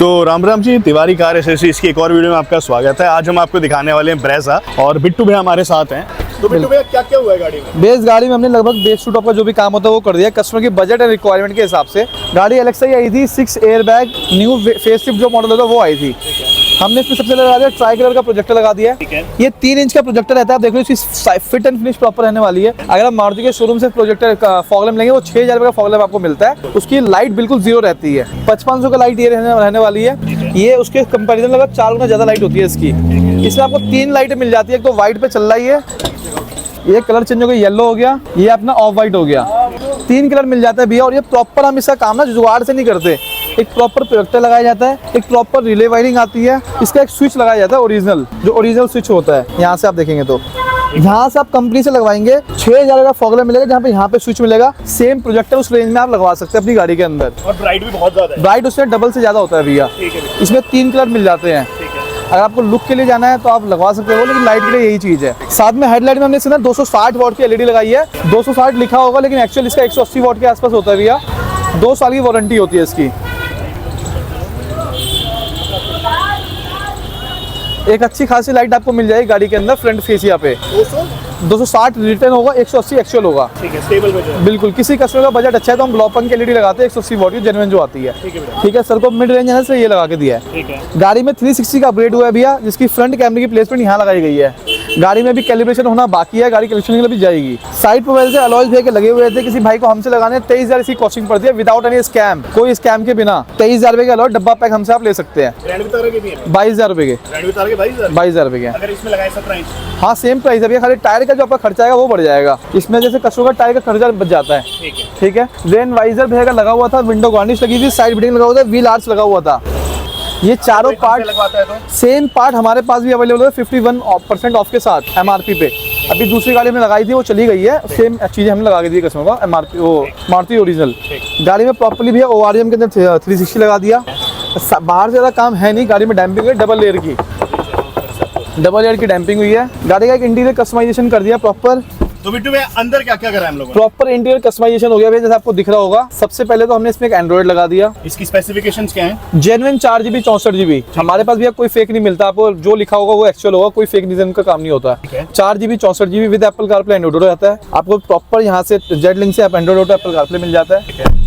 तो Ram Ram ji, Tiwari car accessories की एक और वीडियो में आपका स्वागत है। आज हम आपको दिखाने वाले हैं ब्रेजा और बिट्टू भैया हमारे साथ हैं। तो बिट्टू भैया क्या क्या हुआ है गाड़ी में? बेस गाड़ी में हमने लगभग बेस टू टॉप का जो भी काम होता है वो कर दिया कस्टमर की बजट एंड रिक्वायरमेंट के हिसाब से। गाड़ी एलेक्सा आई थी, 6 एयर बैग न्यू फेसलिफ्ट जो मॉडल होता है वो आई थी। हमने इसमें सबसे लगा दिया ट्राई कलर का प्रोजेक्टर लगा दिया है। ये 3 इंच का प्रोजेक्टर रहता है। आप देख लो इसकी फिट एंड फिनिश प्रॉपर रहने वाली है। अगर आप मारुति के शोरूम से प्रोजेक्टर का फॉग लैंप लेंगे वो 6000 रुपए का फॉग लैंप आपको मिलता है। उसकी लाइट बिल्कुल जीरो रहती है। 5500 का लाइट ये रहने वाली है। ये उसके कंपैरिजन लगभग 4 गुना ज्यादा लाइट होती है इसकी। इसमें आपको 3 लाइटें मिल जाती है। एक तो व्हाइट पे चल रही है, ये कलर चेंज हो गया, येलो हो गया, ये अपना ऑफ वाइट हो गया। 3 कलर मिल जाता है भैया। और ये प्रॉपर हम इसका काम ना जुगाड़ से नहीं करते। एक प्रॉपर प्रोजेक्टर लगाया जाता है, एक प्रॉपर रिले वायरिंग आती है, इसका एक स्विच लगाया जाता है ओरिजिनल, जो ओरिजिनल स्विच होता है। यहाँ से आप देखेंगे तो यहाँ से आप कंपनी से लगवाएंगे 6000 का फॉग लैंप मिलेगा, जहाँ पे यहाँ पे स्विच मिलेगा। सेम प्रोजेक्टर उस रेंज में आप लगवा सकते हैं अपनी गाड़ी के अंदर। और ब्राइट भी बहुत ज्यादा है। ब्राइट उससे डबल से ज्यादा होता है भैया। इसमें 3 कलर मिल जाते हैं। अगर आपको लुक के लिए जाना है तो आप लगवा सकते हो, लेकिन लाइट के लिए यही चीज है। साथ में हेडलाइट में हमने इसमें 260 वॉट की एलईडी लगाई है। 260 लिखा होगा लेकिन एक्चुअली इसका 180 वॉट के आसपास होता है भैया। 2 साल की वारंटी होती है इसकी। एक अच्छी खासी लाइट आपको मिल जाएगी गाड़ी के अंदर फ्रंट फेसिया पे। 260 रिटर्न होगा, 180 एक्चुअल होगा। ठीक है, स्टेबल बजट। बिल्कुल, किसी कस्टमर का बजट अच्छा है तो हम ग्लोपन की एलईडी लगाते हैं 180 वॉट की जेन्युइन जो आती है। ठीक है सर को मिड रेंज है से ये लगा के दिया है। गाड़ी में 360 का अपग्रेड हुआ है भैया, जिसकी फ्रंट कैमरे की प्लेसमेंट यहाँ लगाई गई है। गाड़ी में भी कैलिब्रेशन होना बाकी है, गाड़ी कैलिब्रेशन के लिए भी जाएगी। साइड प्रोफाइल से अलॉयज भैया के लगे हुए थे। किसी भाई को हमसे लगाने 23000 इसकी कॉस्टिंग पड़ती है विदाउट एनी स्कैम, कोई स्कैम के बिना। 23000 रुपए के अलॉय डब्बा पैक हमसे आप ले सकते हैं। 22000 रुपए के। 22000 रुपए के। अगर इसमें लगाए 17 इंच, हाँ सेम प्राइस है भैया, खाली टायर का जो आपका खर्चा आएगा वो बढ़ जाएगा। इसमें जैसे कस्टमर का टायर का खर्चा बच जाता है। ठीक है। रेन वाइजर भैया का लगा हुआ था, विंडो गार्निश लगी थी, साइड बिल्डिंग लगा हुआ था, व्हील आर्च लगा हुआ था। ये चारों पार्ट लगवाता है तो सेम पार्ट हमारे पास भी अवेलेबल है 51% ऑफ के साथ एमआरपी पे। अभी दूसरी गाड़ी में लगाई थी वो चली गई है। सेम चीजें हमने लगा के दी कस्टमर को एमआरपी, वो मारुति ओरिजिनल। गाड़ी में प्रॉपर्ली भैया ओआरएम के अंदर 360 लगा दिया। बाहर से ज्यादा काम है नहीं। गाड़ी में डैम्पिंग है, डबल लेयर की डैम्पिंग हुई है। गाड़ी का एक इंटीरियर कस्टमाइजेशन कर दिया प्रॉपर। तो बिट्टू भैया अंदर क्या क्या करा है हम लोगों ने? प्रॉपर इंटीरियर कस्टमाइजेशन हो गया भैया, जैसे आपको दिख रहा होगा। सबसे पहले तो हमने इसमें एक एंड्रॉइड लगा दिया। इसकी स्पेसिफिकेशंस क्या हैं? Genuine 4GB 64GB। हमारे पास भैया कोई फेक नहीं मिलता। आपको जो लिखा होगा वो एक्चुअल होगा, कोई फेक डिजाइन का काम नहीं होता है। 4GB 64GB with Apple CarPlay Android रहता है। आपको प्रॉपर यहाँ से जेड लिंक से एंड्रॉइड ऑटो एप्पल कारप्ले मिल जाता है।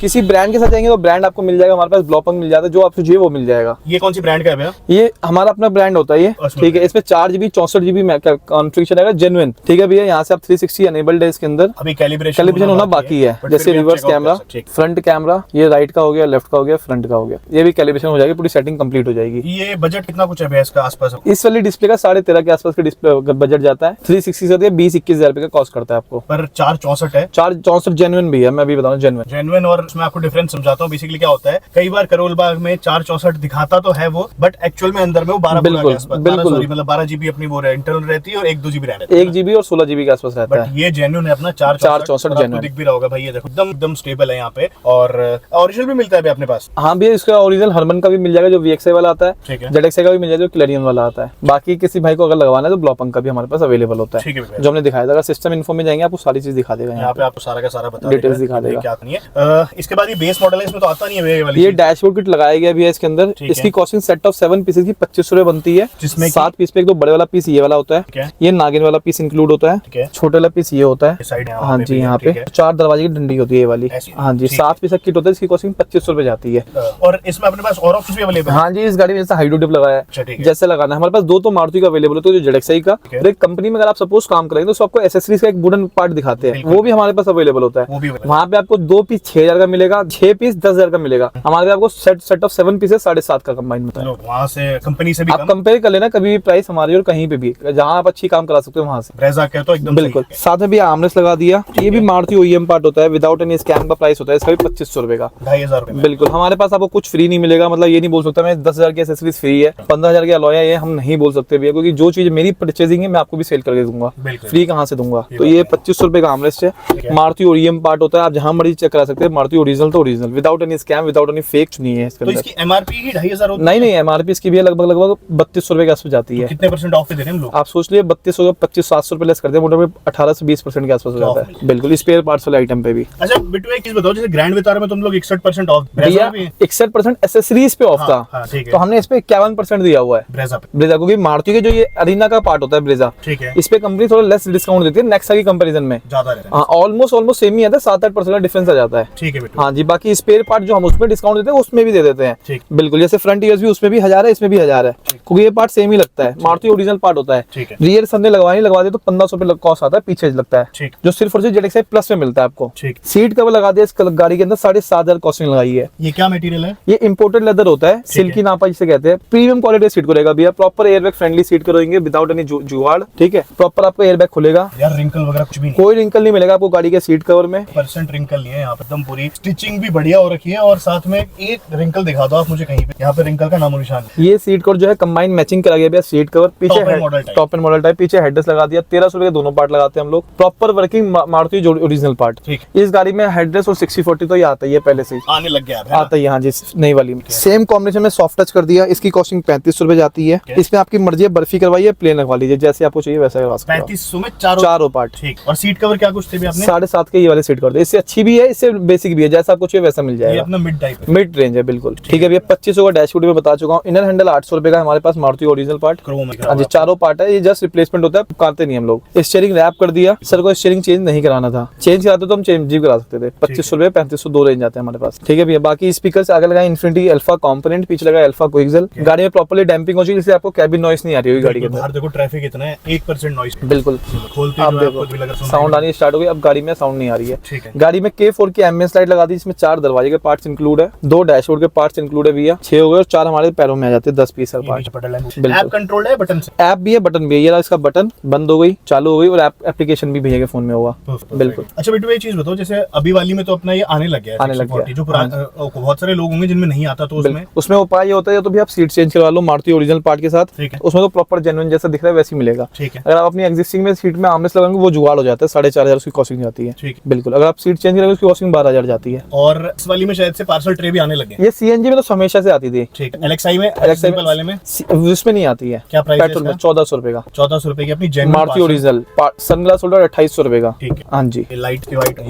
किसी ब्रांड के साथ जाएंगे तो ब्रांड आपको मिल जाएगा। हमारे पास ब्लॉपंग मिल जाता है, जो आपको चाहिए वो मिल जाएगा। ये कौन सी ब्रांड का है भैया? ये हमारा अपना ब्रांड होता है ये। ठीक है। इसमें 4GB 64GB कॉन्फ़िगरेशन है जेन्युइन। ठीक है भैया। यहाँ से आप 360 एनेबल्ड है इसके अंदर। अभी कैलिब्रेशन होना बाकी है। जैसे रिवर्स कैमरा, फ्रंट कैमरा, ये राइट का हो गया, लेफ्ट का हो गया, फ्रंट का हो गया, ये भी कैलिब्रेशन हो जाएगी, पूरी सेटिंग कंप्लीट हो जाएगी। ये बजट कितना कुछ है भैया इसका आसपास? इस वाली डिस्प्ले का 13.5 के आसपास का डिस्प्ले बजट जाता है। 360 से 20-21 रुपए का कॉस्ट करता है आपको। पर 464 है। 464 जेन्युइन भी है, मैं अभी बताऊं जेन्युइन। और उसमें आपको डिफरेंस समझाता हूँ। बेसिकली क्या होता है, कई बार करोल बाग में 464 दिखाता तो है वो, बट एक्चुअल में अंदर में वो 12 बिल्कुल 12GB अपनी वो इंटरनल रहती है और 1 2GB रैम। 1GB और 16GB के आसपास रहता है। ये जेन्युइन है अपना 464 दिख भी रहा होगा भाई। ये देखो एकदम स्टेबल है यहाँ पे। और ओरिजिनल भी मिलता है अभी अपने पास? हाँ भैया, इसका ओरिजिनल हरमन का भी मिल जाएगा जो VXI वाला आता है। ZXI का भी मिल जाएगा जो क्लैरियन वाला आता है। बाकी किसी भाई को अगर लगवाना है तो ब्लॉपंग का भी हमारे पास अवेलेबल होता है, जो हमने दिखाया था। अगर सिस्टम इन्फो में जाएंगे आपको सारी चीज दिखा देगा। यहाँ पे आपको सारा का सारा बता डिटेल्स दिखा देगा क्या नहीं है। इसके बाद ये बेस मॉडल है, इसमें तो आता नहीं है ये डैशबोर्ड किट लगाया गया भैया इसके अंदर। इसकी कॉस्टिंग सेट ऑफ 7 पीसेस की 2500 रुपए बनती है, जिसमें 7 पीस पे एक तो बड़े वाला पीस ये वाला होता है, ये नागिन वाला पीस इंक्लूड होता है, छोटे वाला पीस ये होता है। हाँ जी, यहाँ पे 4 दरवाजे की डंडी होती है ये वाली। हाँ जी, 7 पीस किट होता है, इसकी कॉस्टिंग 2500 रुपए जाती है। और इसमें अपने पास और ऑप्शन भी अवेलेबल है? हाँ जी, इस गाड़ी में जैसे हाइड्रो डिप लगाया है, जैसे लगाना है। हमारे पास 2 तो मारुति का अवेलेबल होता है, जो ZXI का। और एक कंपनी में अगर आप सपोज काम करेंगे तो आपको एसेसरीज का एक वुडन पार्ट दिखाते हैं, वो भी हमारे पास अवेलेबल होता है। वहाँ पे आपको 2 पीस 6000 का मिलेगा, 6 पीस 10,000 का मिलेगा। हमारे पे आपको सेट ऑफ 7 पीसेस 7.5 का कंबाइन होता है। वहाँ से कंपनी से भी आप कंपेयर कर लेना कभी भी प्राइस हमारी और कहीं पे भी, जहाँ आप अच्छी काम करा सकते हो वहाँ से। ब्रेजा क्या तो एकदम बिल्कुल। साथ में भी आर्मरेस्ट लगा दिया। ये भी मारुति OEM पार्ट होता है, विदाउट एनी स्कैम का प्राइस होता है। इसका भी 2500 रुपए का। 2500 रुपए। बिल्कुल। हमारे पास आपको कुछ फ्री नहीं मिलेगा। मतलब ये नहीं बोल सकता मैं 10,000 की एसेसरीज फ्री है, 15,000 की अलॉय है, ये हम नहीं बोल सकते भैया, क्योंकि जो चीज मेरी परचेजिंग है मैं आपको भी सेल करके दूंगा। फ्री कहाँ से दूंगा? तो ये 2500 रुपए का आर्मरेस्ट है। मारुति OEM पार्ट होता है, आप जहाँ मर्जी चेक करा सकते हैं। मारुति ओरिजिनल तो original, without any scam, without any fake नहीं है इसके अंदर। तो इसकी MRP ही 2500 होती है? नहीं, MRP इसकी भी लगभग 3200 रुपए के आसपास जाती है। कितने % ऑफ पे दे रहे हैं हम लोग? आप सोच लिए 3200 25 700 रुपए लेस कर दे, मोटा 1800 से 20% के आसपास हो जाता है, बिल्कुल स्पेयर पार्ट्स वाले आइटम पे भी। अच्छा बिट्टू एक चीज बताओ, जैसे ग्रैंड विटारा में तुम लोग 61% ऑफ भैया 61% एसेसरीज पे ऑफ था, ठीक है, तो हमने इस पे 51% दिया हुआ है ब्रेजा पे। ब्रेजा, क्योंकि मारुति के जो ये अरीना का पार्ट होता है ब्रेजा, ठीक है, इस पे कंपनी थोड़ा लेस डिस्काउंट देती है नेक्सा की कंपैरिजन में, ज्यादा रहता है। ऑलमोस्ट सेम ही आता है, 7-8% का डिफरेंस आ जाता है। ठीक है बिट्टू। हाँ जी, बाकी स्पेयर पार्ट जो हम उसमें डिस्काउंट देते हैं उसमें भी दे देते हैं, ठीक। बिल्कुल। जैसे फ्रंट ईयर्स भी उसमें भी 1000 है, इसमें भी 1000 है, क्योंकि ये पार्ट सेम ही लगता है, मारुति ओरिजिनल पार्ट होता है। ठीक है। रियर हमने लगवा दिया तो 1500 रुपए कॉस्ट आता है, पीछे लगता है, ठीक। जो सिर्फ और सिर्फ ZXi प्लस में मिलता है आपको। ठीक। सीट कवर लगा दिया इस गाड़ी के अंदर, 7500 कॉस्टिंग लगाई है। ये क्या मटेरियल है? ये इंपोर्टेड लेदर होता है, सिल्की नापा जिसे कहते हैं, प्रीमियम क्वालिटी सीट को रहेगा भैया, प्रॉपर एयरबैग फ्रेंडली सीट करेंगे विदाउट एनी जुगाड़, ठीक है, प्रॉपर आपको एयरबैग खुलेगा, यार रिंकल वगैरह कुछ भी नहीं, कोई रिंकल नहीं मिलेगा आपको गाड़ी के सीट कवर में, % रिंकल नहीं है यहाँ पे, एकदम पूरी स्टिचिंग भी बढ़िया हो रखी है, और साथ में एक रिंकल दिखा दो आप मुझे कहीं पे, यहाँ पे रिंकल का नामो निशान है। ये सीट कवर जो है कंबाइन मैचिंग करा गया भैया, सीट कवर पीछे टॉप एंड मॉडल टाइप, पीछे हेडरेस्ट लगा दिया, 1300 के दोनों पार्ट लगाते हैं हम लोग, proper working Maruti original part. इस गाड़ी में हेडरेस्ट और 60/40 तो ये आता ही है, पहले से आने लग गया आता ही, हाँ जी, नई वाली में सेम कॉम्बिनेशन में सॉफ्ट टच कर दिया। इसकी कॉस्टिंग 3500 रुपए जाती है। इसमें आपकी मर्जी है, बर्फी करवाइए प्लेन लगवा लीजिए, जैसे आपको चाहिए वैसा करवा सकते हैं। 3500 में चारों पार्ट। ठीक। और सीट कवर क्या कुछ थे भी आपने? 7.5 के ये वाले सीट कर दे, इससे अच्छी भी है, इससे बेसिक भी है, जैसा आपको चाहिए वैसा मिल ये जाएगा। अपना मिड टाइप मिड रेंज है, बिल्कुल ठीक है भैया। 2500 का डैशबोर्ड में बता चुका हूँ। इनर हैंडल 800 रुपए का हमारे पास मारुति ओरिजिनल पार्ट, हाँ जी, चारों पार्ट है, ये जस्ट रिप्लेसमेंट होता है, करते नहीं हम लोग। स्टीयरिंग रैप कर दिया, सर को स्टीयरिंग चेंज नहीं कराना था, चेंज कराते तो हम चेंज भी करा सकते थे। 2500 रुपए 3500 दो रेंज आते हैं हमारे पास, ठीक है भैया। बाकी स्पीकर आगे लगाए इन्फिनिटी अल्फा कंपोनेंट, पीछे लगा अल्फा कोएक्सियल, गाड़ी में प्रॉपर्ली डैम्पिंग हो चुकी है, इसलिए आपको कैबिन नॉइस नहीं आ रही होगी गाड़ी के अंदर। बाहर देखो ट्रैफिक इतना है, 1% नॉइस, बिल्कुल। खोलते आप ही देखो आपको भी लगा साउंड आनी स्टार्ट हो गई, अब गाड़ी में साउंड नहीं आ रही है। ठीक है। गाड़ी में K4 की एमएस लाइट लगा दी, इसमें 4 दरवाजे के पार्ट्स इंक्लूड है, 2 डैशबोर्ड के पार्ट्स इंक्लूड है भैया, 6 हो गए और 4 हमारे पैरों में आ जाते हैं, 10 पीस है पार्ट। ऐप कंट्रोल है बटन से? ऐप भी है, बटन भी है, ये रहा इसका बटन, बंद हो गई चालू हो गई, और एप्लीकेशन भी भैया के फोन में होगा, बिल्कुल। अच्छा बेटू ये चीज बताओ, जैसे अभी वाली में तो अपना ये आने लग गया है, आने लग गया, जो बहुत सारे लोग होंगे जिनमें नहीं आता, तो उसमें उपाय ये होता है, तो भी आप सीट चेंज करवा लो मारुति ओरिजिनल पार्ट के साथ, उसमें तो प्रॉपर जेन्युइन जैसा दिख रहा है वैसे ही मिलेगा। ठीक है। अगर आप अपनी एग्जिस्टिंग में सीट में आर्मरेस्ट लगाएंगे वो जुगाड़ हो जाता है, 4500 उसकी कॉस्टिंग जाती है, ठीक। बिल्कुल। अगर आप सीट चेंज करेंगे उसकी कॉस्टिंग 12000 जाती है। और इस वाली में शायद से पार्सल ट्रे भी आने लगे। ये सीएनजी में तो हमेशा से आती थी, ठीक है। एलेक्साई में, वाले में उसमें नहीं आती है। क्या प्राइस पेट्रोल में 1400 रुपए का, 1400 रुपए की अपनी मारुति ओरिजिनल सनग्लास होल्डर 2800 रुपए का, ठीक है। हाँ जी, लाइट की वाइट,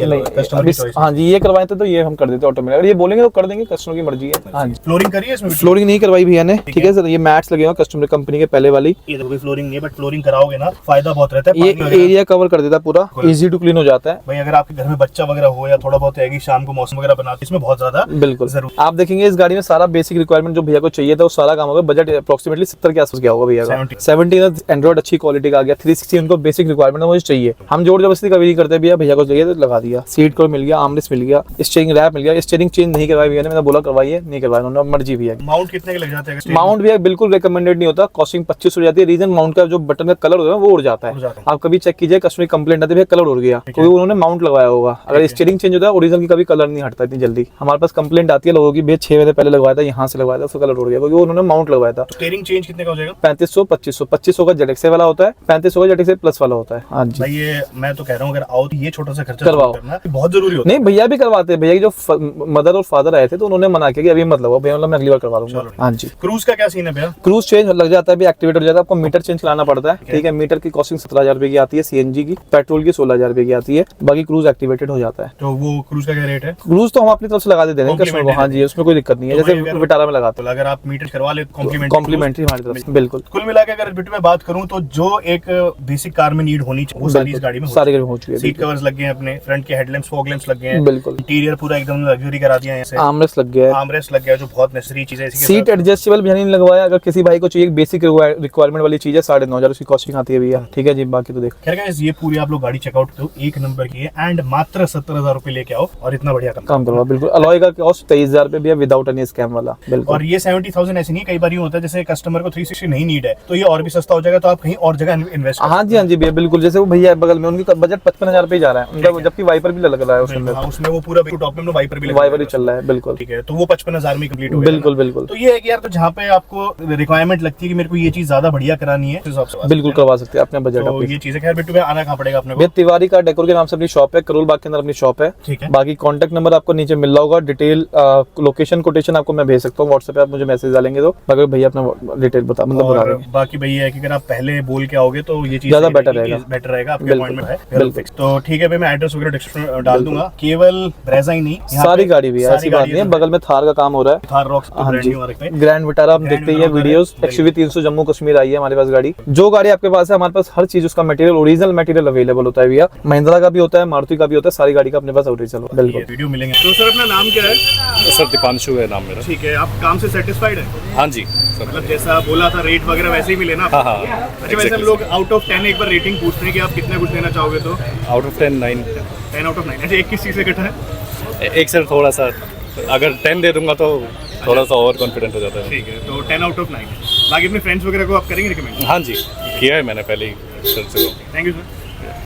हाँ जी, ये करवाए थे तो ये हम कर देते ऑटोमेटिक, अगर ये बोलेंगे तो कर देंगे, कस्टमर की मर्जी है। हाँ जी। फ्लोरिंग करी है इसमें? फ्लोरिंग नहीं करवाई भैया ने, ठीक है सर, ये मैट्स लगे हुए कस्टमर कंपनी के पहले वाली। ये देखो भी फ्लोरिंग नहीं है, बट फ्लोरिंग कराओगे ना फायदा बहुत रहता है, ये एरिया कवर कर देता है पूरा, इजी टू क्लीन हो जाता है। भाई अगर आपके घर में बच्चा वगैरह हो या थोड़ा बहुत है कि शाम को मौसम वगैरह बनाते, इसमें बहुत ज्यादा बिल्कुल आप देखेंगे इस गाड़ी में सारा बेसिक रिक्वायरमेंट जो भैया को चाहिए था वो सारा काम होगा। बजट अप्रोक्सीमेटली 70 के आसपास गया होगा भैया का, 70 एंड्रॉइड अच्छी क्वालिटी का आ गया, 360 उनको बेसिक रिक्वायरमेंट मुझे चाहिए, हम जोर जबरदस्ती कभी नहीं करते भैया, भैया को चाहिए तो लगा दिया। सीट कवर मिल गया, आर्मरेस्ट मिल गया, स्टीयरिंग रैप मिल गया, स्टीयरिंग चेंज नहीं करवाई भैया ने, मैंने बोला करवाइए, नहीं करवाया उन्होंने, मर्जी भैया। माउंट कितने के लग जाते हैं? माउंट भैया बिल्कुल रिकमेंडेड नहीं होता, कॉस्टिंग 2500 हो जाती है। रीजन माउंट का जो बटन का कलर होता है वो उड़ जाता है, आप कभी चेक कीजिए, कस्टमर कंप्लेंट आती है कलर उड़ गया, क्योंकि उन्होंने माउंट लगाया होगा। अगर स्टीयरिंग चेंज होता है ओरिजिनल की कभी कलर नहीं हटता इतनी जल्दी, हमारे पास कंप्लेंट आती है लोगों की, भैया 6 महीने पहले लगवाया था, यहाँ से लगवाया था, उसका कलर उड़ गया, क्योंकि उन्होंने माउंट लगवाया था। स्टीयरिंग चेंज कितने का हो जाएगा? 3500 2500 का ZXi वाला होता है, 3500 का ZXi प्लस वाला होता है। हाँ जी भाई ये मैं तो कह रहा हूँ अगर आओ तो ये छोटा सा खर्चा करवाओ, बहुत जरूरी होता है। नहीं भैया भी करवाते हैं, भैया की जो मदर और फादर आए थे तो उन्होंने मना किया कि अभी मत लगवाओ भैया, मतलब मैं अगली बार करवा लूंगा। हाँ जी। क्रूज का क्या सीन है भैया? क्रूज चेंज लग जाता है, एक्टिवेट हो जाता है, आपको मीटर चेंज कराना पड़ता है, ठीक है। मीटर की कॉस्टिंग 17000 रुपए की आती है, सीएनजी की, पेट्रोल की 16000 रुपए की आती है, बाकी क्रूज एक्टिवेटेड हो जाता है। तो वो क्रूज का क्या रेट है? क्रूज तो हम अपनी तरफ से लगा देते हैं कस्टमर को, हाँ जी, उसमें कोई दिक्कत नहीं है, जैसे विटारा में लगाते हैं। अगर आप मीटर करवा ले कॉम्प्लीमेंट्री हमारी तरफ से, बिल्कुल। कुल मिला के अगर बिट में बात करूं तो जो एक बेसिक कार में नीड होनी चाहिए वो सारी इस गाड़ी में सारी गाड़ी में हो चुकी है। सीट कवर्स लग गए हैं अपने, फ्रंट के हेडलैम्प्स फॉग लैंप्स लग गए हैं, बिल्कुल। इंटीरियर पूरा एकदम लग्जरी करा दिया है, ऐसे आर्मरेस्ट लग गया है, आर्मरेस्ट लग गया जो बहुत नेसेसरी चीज है। सीट एडजस्टेबल भी नहीं लगवाया, अगर किसी भाई को चाहिए बेसिक रिक्वायरमेंट वाली चीज है 9500 उसकी कॉस्टिंग आती है भैया, ठीक है जी। बाकी तो देखो खैर गाइस ये पूरी आप लोग गाड़ी चेकआउट करो, एक नंबर की है, एंड मात्र 70000 रुपए लेके आओ और इतना बढ़िया काम करवा, बिल्कुल। अलॉय का कॉस्ट 23000 रुपए भैया विदाउट एनी स्कैम वाला, बिल्कुल। और ये 70000 ऐसे नहीं, कई बार ये होता है जैसे कस्टमर को 360 नहीं नीड है तो ये और भी सस्ता हो जाएगा, तो आप कहीं और जगह इन्वेस्ट। हाँ जी, हाँ जी भैया, बिल्कुल। जैसे वो भैया बगल में उनकी बजट 55000 रुपए जा रहा है उनका, जबकि वाइपर भी लग रहा है उसमें वो पूरा टॉप में वाइपर भी चल रहा है, बिल्कुल, ठीक है। तो वो 55000 में कंप्लीट हो गया, बिल्कुल बिल्कुल। तो ये है कि यार तो जहाँ पे आपको रिक्वायरमेंट लगती है कि मेरे को ये चीज ज्यादा बढ़िया करानी है, बिल्कुल करवा सकते हैं अपने बजट। तो ये चीज है। खैर बिट्टू में आना कहाँ पड़ेगा अपने को? तिवारी का डेकोर के नाम से अपनी शॉप है, करोल बाग के अंदर अपनी शॉप है, ठीक है। बाकी कांटेक्ट नंबर आपको नीचे मिल रहा होगा, डिटेल लोकेशन कोटेशन आपको मैं भेज सकता हूँ व्हाट्सएप पे, आप मुझे मैसेज डालेंगे तो बाकी भैया अपना डिटेल बता देंगे। बाकी भैया है कि अगर आप पहले बोल के आओगे तो ये चीज ज्यादा बेटर रहेगा, जाएगा, आपके बिल्कुल, अपॉइंटमेंट है बिल्कुल। फिक्स। तो ठीक है भाई, मैं एड्रेस वगैरह डिस्क्रिप्शन में डाल दूंगा। केवल ब्रेजा ही नहीं, यहाँ सारी पे गाड़ी भी है, ऐसी बात नहीं है। बगल में थार का काम हो रहा है। थार रॉक्स हाँ ब्रांड जी, न्यू आ रखे हैं। ग्रैंड विटारा हम ग्रैंड देखते ही है विटारा वीडियोस। बिल्कुल। XUV 300 जम्मू कश्मीर आई है हमारे पास गाड़ी। जो गाड़ी आपके पास है हमारे पास हर चीज उसका मटेरियल, ओरिजिनल मटेरियल अवेलेबल होता है भैया। महिंद्रा का भी होता है, मारुति का भी होता है, सारी गाड़ी का अपने पास ओरिजिनल ये बिल्कुल। वीडियो मिलेंगे। तो सर अपना नाम क्या है? सर दीपांशु है नाम मेरा। ठीक है, आप काम से सेटिस्फाइड है? हाँ जी सर। मतलब जैसा बोला था रेट वगैरह वैसे ही मिले ना? हाँ हाँ अच्छा, वैसे हम लोग आउट ऑफ 10 एक बार रेटिंग पूछते हैं कि आप कितने कुछ देना चाहोगे, तो आउट ऑफ 10 9। 10 out of 9। अच्छा, एक किस चीज़ से कटा है? एक सर थोड़ा सा, अगर 10 दे दूंगा तो थोड़ा सा और कॉन्फिडेंट हो जाता है। ठीक है, तो 10 आउट ऑफ 9। बाकी अपने फ्रेंड्स वगैरह को आप करेंगे रिकमेंड? हाँ जी, किया है मैंने पहले ही सर से। Thank you sir.